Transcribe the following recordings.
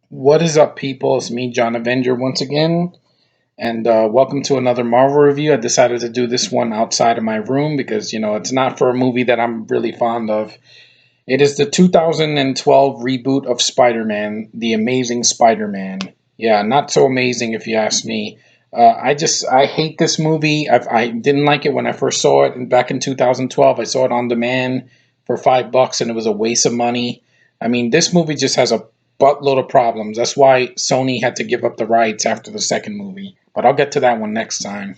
What is up, people? It's me, John Avenger, once again, and welcome to another Marvel review. I decided to do this one outside of my room because, it's not for a movie that I'm really fond of. It is the 2012 reboot of Spider-Man, The Amazing Spider-Man. Yeah, not so amazing if you ask me. I hate this movie. I didn't like it when I first saw it back in 2012. I saw it on demand for $5 and it was a waste of money. I mean, this movie just has a buttload of problems. That's why Sony had to give up the rights after the second movie. But I'll get to that one next time.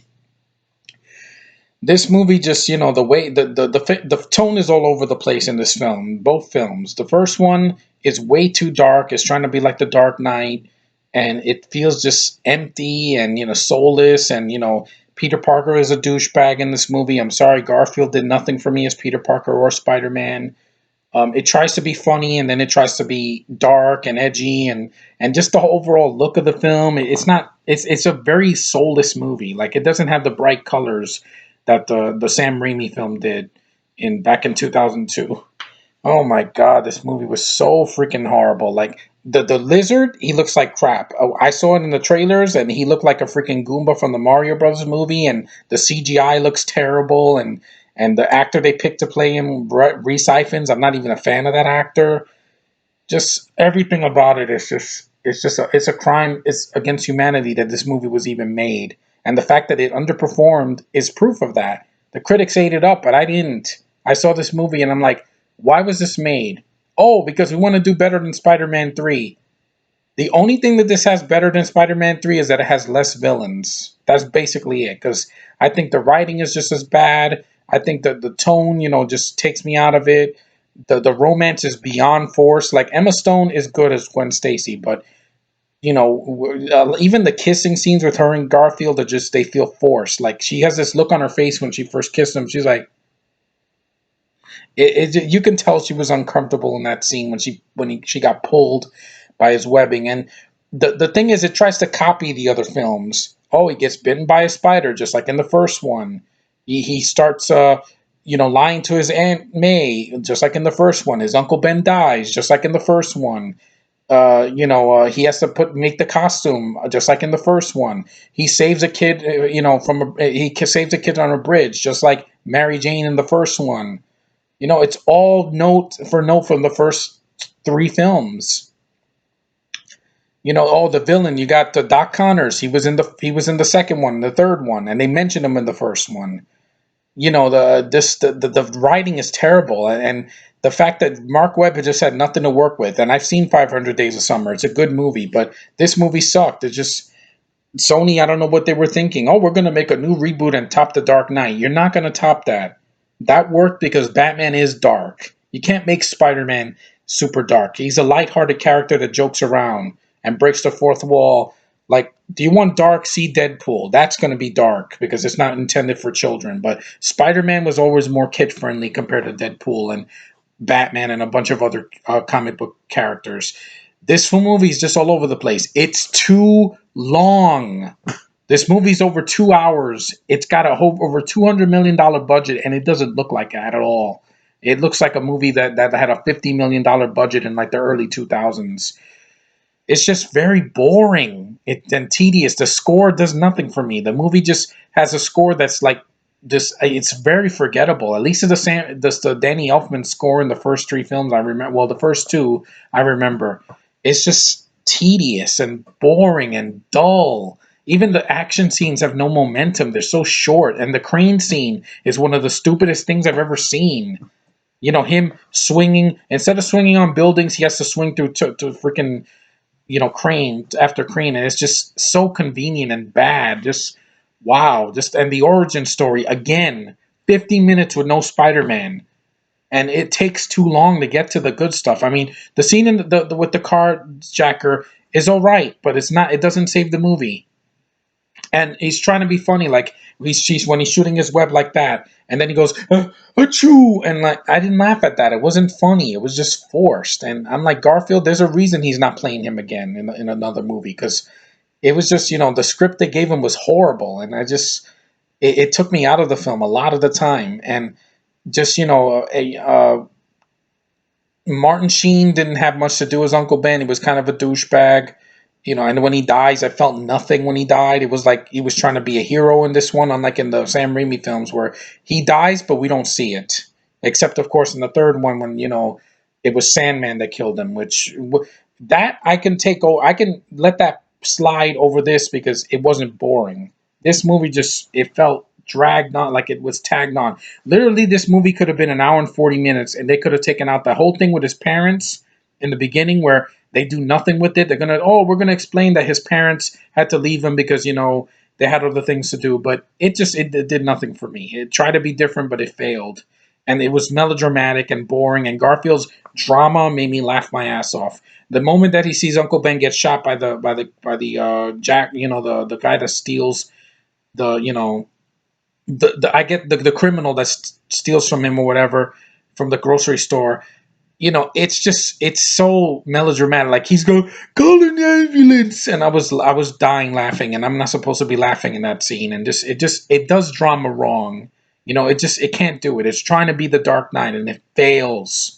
This movie just, the way the tone is all over the place in this film. Both films. The first one is way too dark. It's trying to be like the Dark Knight, and it feels just empty and soulless. And Peter Parker is a douchebag in this movie. I'm sorry, Garfield did nothing for me as Peter Parker or Spider Man. It tries to be funny and then it tries to be dark and edgy, and just the overall look of the film. It's not. It's a very soulless movie. Like, it doesn't have the bright colors that the Sam Raimi film did in back in 2002. Oh my god, this movie was so freaking horrible. Like, the lizard, he looks like crap. Oh, I saw it in the trailers, and he looked like a freaking Goomba from the Mario Brothers movie, and the CGI looks terrible, and the actor they picked to play him, Reese Ifans, I'm not even a fan of that actor. Just everything about it is just it's a crime. It's against humanity that this movie was even made, and the fact that it underperformed is proof of that. The critics ate it up, but I didn't. I saw this movie and I'm like, why was this made? Oh, because we want to do better than Spider-Man 3. The only thing that this has better than Spider-Man 3 is that it has less villains. That's basically it. Because I think the writing is just as bad. I think that the tone, just takes me out of it. The romance is beyond force. Like, Emma Stone is good as Gwen Stacy, but even the kissing scenes with her and Garfield are just, they feel forced. Like, she has this look on her face when she first kissed him. She's like, you can tell she was uncomfortable in that scene she got pulled by his webbing. And the thing is, it tries to copy the other films. Oh, he gets bitten by a spider, just like in the first one. He starts, lying to his Aunt May, just like in the first one. His Uncle Ben dies, just like in the first one. He has to make the costume, just like in the first one. He saves a kid, he saves a kid on a bridge, just like Mary Jane in the first one. It's all note for note from the first three films. Oh, the villain, you got the Doc Connors. He was in the second one, the third one, and they mentioned him in the first one. The writing is terrible, and the fact that Mark Webb had just had nothing to work with. And I've seen 500 Days of Summer. It's a good movie, but this movie sucked. It's just Sony. I don't know what they were thinking. Oh, we're gonna make a new reboot and top the Dark Knight. You're not gonna top that. That worked because Batman is dark. You can't make Spider-Man super dark. He's a lighthearted character that jokes around and breaks the fourth wall. Like, do you want dark? See Deadpool. That's going to be dark because it's not intended for children. But Spider-Man was always more kid-friendly compared to Deadpool and Batman and a bunch of other comic book characters. This movie is just all over the place. It's too long. This movie's over 2 hours. It's got a whole over $200 million budget, and it doesn't look like that at all. It looks like a movie that had a $50 million budget in like the early 2000s. It's just very boring and tedious. The score does nothing for me. The movie just has a score that's like this. It's very forgettable. At least the Danny Elfman score in the first three films I remember. Well, the first two I remember. It's just tedious and boring and dull. Even the action scenes have no momentum. They're so short. And the crane scene is one of the stupidest things I've ever seen. Him swinging, instead of swinging on buildings, he has to swing through to freaking, crane after crane. And it's just so convenient and bad. Just, wow. And the origin story, again, 50 minutes with no Spider Man. And it takes too long to get to the good stuff. I mean, the scene with the carjacker is all right, but it's not. It doesn't save the movie. And he's trying to be funny, like when he's shooting his web like that, and then he goes, achoo, and like, I didn't laugh at that. It wasn't funny. It was just forced. And I'm like, Garfield, there's a reason he's not playing him again in another movie, because it was just, the script they gave him was horrible, and it took me out of the film a lot of the time. And just, Martin Sheen didn't have much to do as Uncle Ben. He was kind of a douchebag, and when he dies, I felt nothing when he died. It was like he was trying to be a hero in this one, unlike in the Sam Raimi films where he dies, but we don't see it. Except, of course, in the third one when, it was Sandman that killed him, that I can I can let that slide over this because it wasn't boring. This movie just, it felt dragged on, like it was tagged on. Literally, this movie could have been an hour and 40 minutes, and they could have taken out the whole thing with his parents in the beginning where they do nothing with it. We're gonna explain that his parents had to leave him because, they had other things to do. But it did nothing for me. It tried to be different, but it failed. And it was melodramatic and boring, and Garfield's drama made me laugh my ass off. The moment that he sees Uncle Ben get shot by the Jack, the guy that steals the you know the I get the criminal that steals from him or whatever from the grocery store. It's so melodramatic. Like he's going, call an ambulance, and I was dying laughing, and I'm not supposed to be laughing in that scene. And it does drama wrong. It can't do it. It's trying to be the Dark Knight, and it fails.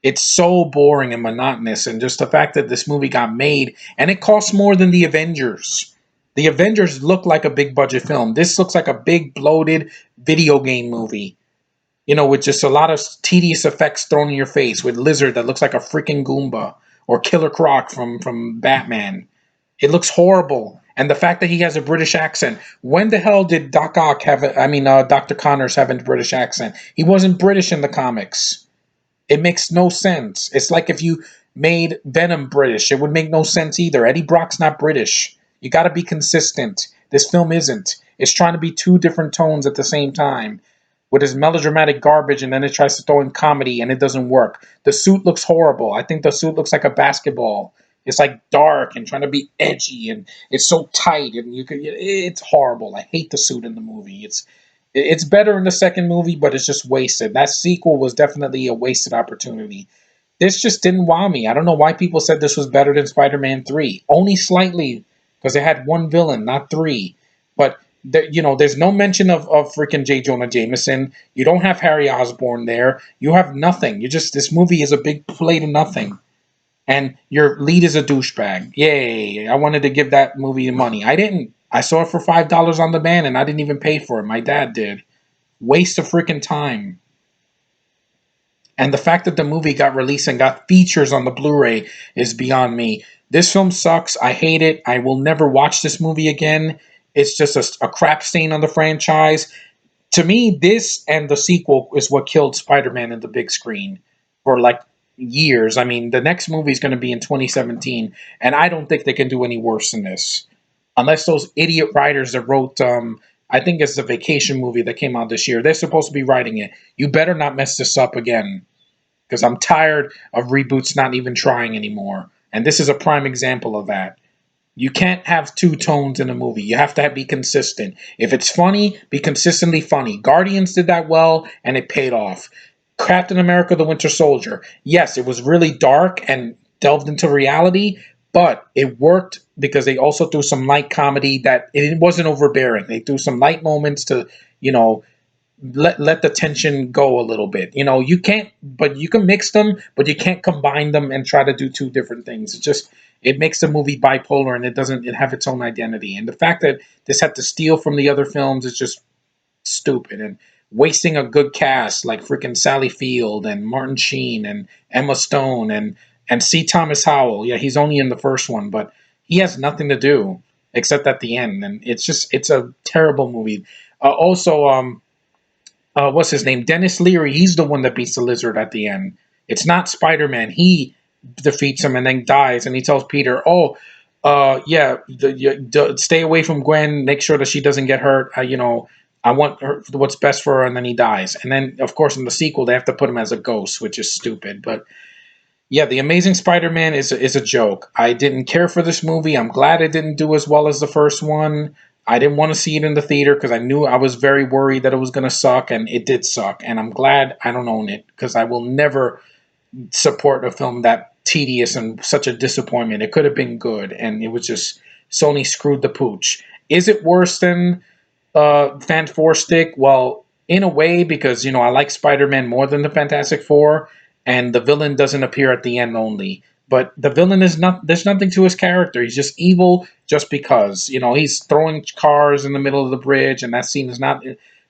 It's so boring and monotonous, and just the fact that this movie got made and it costs more than the Avengers. The Avengers look like a big budget film. This looks like a big bloated video game movie, with just a lot of tedious effects thrown in your face, with Lizard that looks like a freaking Goomba, or Killer Croc from Batman. It looks horrible. And the fact that he has a British accent. When the hell did Doc Ock Dr. Connors have a British accent? He wasn't British in the comics. It makes no sense. It's like if you made Venom British, it would make no sense either. Eddie Brock's not British. You got to be consistent. This film isn't. It's trying to be two different tones at the same time with his melodramatic garbage, and then it tries to throw in comedy, and it doesn't work. The suit looks horrible. I think the suit looks like a basketball. It's like dark and trying to be edgy, and it's so tight, and it's horrible. I hate the suit in the movie. It's better in the second movie, but it's just wasted. That sequel was definitely a wasted opportunity. This just didn't wow me. I don't know why people said this was better than Spider-Man 3. Only slightly, because it had one villain, not three. But there's no mention of freaking J. Jonah Jameson. You don't have Harry Osborn there. You have nothing. This movie is a big plate of nothing. And your lead is a douchebag. Yay. I wanted to give that movie money. I didn't. I saw it for $5 on demand, and I didn't even pay for it. My dad did. Waste of freaking time. And the fact that the movie got released and got features on the Blu-ray is beyond me. This film sucks. I hate it. I will never watch this movie again. It's just a crap stain on the franchise. To me, this and the sequel is what killed Spider-Man in the big screen for like years. I mean, the next movie is going to be in 2017, and I don't think they can do any worse than this, unless those idiot writers that wrote. I think it's the Vacation movie that came out this year. They're supposed to be writing it. You better not mess this up again, because I'm tired of reboots not even trying anymore. And this is a prime example of that. You can't have two tones in a movie. You have to be consistent. If it's funny, be consistently funny. Guardians did that well, and it paid off. Captain America: The Winter Soldier. Yes, it was really dark and delved into reality, but it worked because they also threw some light comedy that it wasn't overbearing. They threw some light moments to, you know, let the tension go a little bit. You can't, but you can mix them, but you can't combine them and try to do two different things. It makes the movie bipolar, and it have its own identity. And the fact that this had to steal from the other films is just stupid, and wasting a good cast like freaking Sally Field and Martin Sheen and Emma Stone and C. Thomas Howell. Yeah, he's only in the first one, but he has nothing to do except at the end, and it's a terrible movie. Also, what's his name? Dennis Leary. He's the one that beats the lizard at the end. It's not Spider-Man. He defeats him and then dies, and he tells Peter, "Oh, yeah, stay away from Gwen. Make sure that she doesn't get hurt. I want her what's best for her." And then he dies. And then, of course, in the sequel, they have to put him as a ghost, which is stupid. But yeah, the Amazing Spider-Man is a joke. I didn't care for this movie. I'm glad it didn't do as well as the first one. I didn't want to see it in the theater because I was very worried that it was going to suck, and it did suck. And I'm glad I don't own it, because I will never support a film that tedious and such a disappointment. It could have been good, and it was just Sony screwed the pooch. Is it worse than Fan4 Stick? Well, in a way, because I like Spider-Man more than the Fantastic Four, and the villain doesn't appear at the end only. But the villain is not. There's nothing to his character. He's just evil just because. He's throwing cars in the middle of the bridge, and that scene is not.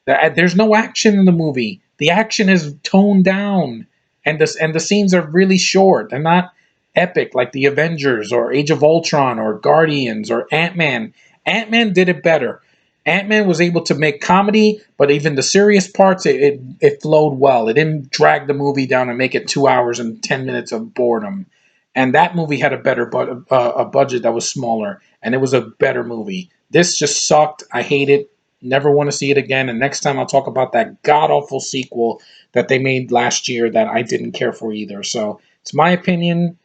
There's no action in the movie. The action is toned down, and the scenes are really short. They're not epic like the Avengers or Age of Ultron or Guardians or Ant-Man. Ant-Man did it better. Ant-Man was able to make comedy, but even the serious parts, it flowed well. It didn't drag the movie down and make it 2 hours and 10 minutes of boredom. And that movie had a budget that was smaller, and it was a better movie. This just sucked. I hate it. Never want to see it again. And next time I'll talk about that god awful sequel that they made last year that I didn't care for either. So it's my opinion.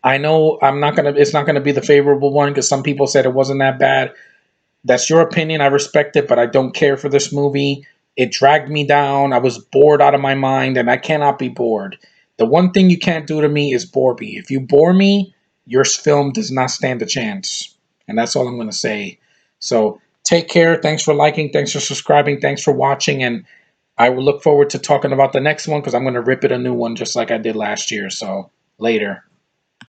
I know I'm not gonna. It's not gonna be the favorable one because some people said it wasn't that bad. That's your opinion. I respect it, but I don't care for this movie. It dragged me down. I was bored out of my mind, and I cannot be bored. The one thing you can't do to me is bore me. If you bore me, your film does not stand a chance. And that's all I'm going to say. So take care. Thanks for liking. Thanks for subscribing. Thanks for watching. And I will look forward to talking about the next one because I'm going to rip it a new one just like I did last year. So later.